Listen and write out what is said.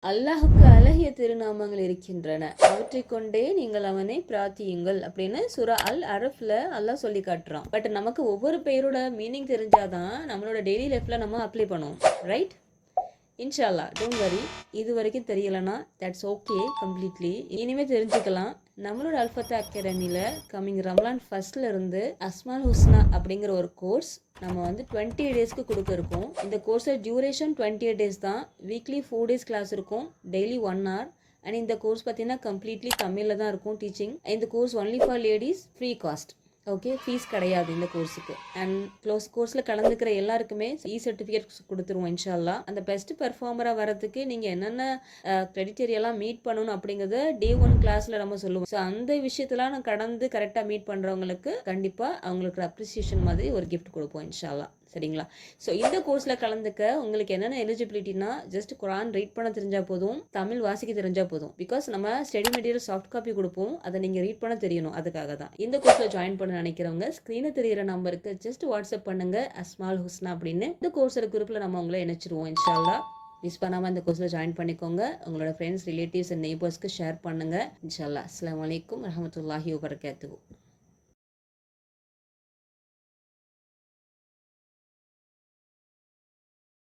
அல்லாஹுக்கு அழகிய திருநாமங்கள் இருக்கின்றன, அவற்றை கொண்டே நீங்கள் அவனை பிரார்த்தியுங்கள் அப்படின்னு சூரா அல் அரஃப்ல அல்லாஹ் சொல்லி காட்டுறான். பட் நமக்கு ஒவ்வொரு பெயரோட மீனிங் தெரிஞ்சாதான் நம்மளோட டெய்லி லைஃப்ல நம்ம அப்ளை பண்ணுவோம், ரைட்? இன்ஷால்லா, டோன்ட் வரி. இது வரைக்கும் தெரியலனா தட்ஸ் ஓகே, கம்ப்ளீட்லி. இனிமேல் தெரிஞ்சுக்கலாம். நம்மளோட அல்ஃபத்தா அகாடமியில் கம்மிங் ரமலான் ஃபர்ஸ்ட்ல இருந்து அஸ்மால் ஹுஸ்னா அப்படிங்கிற ஒரு கோர்ஸ் நம்ம 28 டேஸ்க்கு கொடுக்க இருக்கோம். இந்த கோர்ஸோட டியூரேஷன் 28 டேஸ் தான். வீக்லி 4 டேஸ் கிளாஸ் இருக்கும், டெய்லி 1 hour. அண்ட் இந்த கோர்ஸ் பார்த்தீங்கன்னா கம்ப்ளீட்லி தமிழில் தான் இருக்கும் டீச்சிங். இந்த course only for ladies, free cost. Okay, fees கிடையாது இந்த கோர்ஸுக்கு. அண்ட் கோர்ஸில் கலந்துக்கிற எல்லாருக்குமே சர்டிஃபிகேட் கொடுத்துருவோம் இன்ஷால்லா. அந்த பெஸ்ட் பெர்ஃபார்மராக வரதுக்கு நீங்கள் என்னென்ன கிரெடிட்டேரியெல்லாம் மீட் பண்ணணும் அப்படிங்கிறத டே 1 கிளாஸில் நம்ம சொல்லுவோம். ஸோ அந்த விஷயத்தெல்லாம் நான் கடந்து கரெக்டாக மீட் பண்ணுறவங்களுக்கு கண்டிப்பாக அவங்களுக்கு அப்ரிசியேஷன் மாதிரி ஒரு கிஃப்ட் கொடுப்போம் இன்ஷால்லா, சரிங்களா? ஸோ இந்த கோர்ஸில் கலந்துக்க உங்களுக்கு என்னென்ன எலிஜிபிலிட்டினா, ஜஸ்ட் குரான் ரீட் பண்ண தெரிஞ்சால் போதும், தமிழ் வாசிக்க தெரிஞ்சால் போதும். பிகாஸ் நம்ம ஸ்டடி மெட்டீரியல் சாஃப்ட் காப்பி கொடுப்போம், அதை நீங்கள் ரீட் பண்ண தெரியணும். அதுக்காக தான் இந்த கோர்ஸில் ஜாயின் பண்ண நினைக்கிறவங்க ஸ்க்ரீனில் தெரியிற நம்பருக்கு ஜஸ்ட் வாட்ஸ்அப் பண்ணுங்க, அஸ்மால் ஹுஸ்னா அப்படின்னு. இந்த கோர்ஸோட குரூப்பில் நம்ம உங்களை இணைச்சிருவோம் இன்ஷால்லா. மிஸ் பண்ணாமல் இந்த கோர்ஸில் ஜாயின் பண்ணிக்கோங்க. உங்களோட ஃப்ரெண்ட்ஸ், ரிலேட்டிவ்ஸ் அண்ட் நெய்பர்ஸ்க்கு ஷேர் பண்ணுங்கள் இன்ஷால்லா. அஸ்ஸலாமு அலைக்கும் வரஹ்மத்துல்லாஹி வபரகாத்துஹு.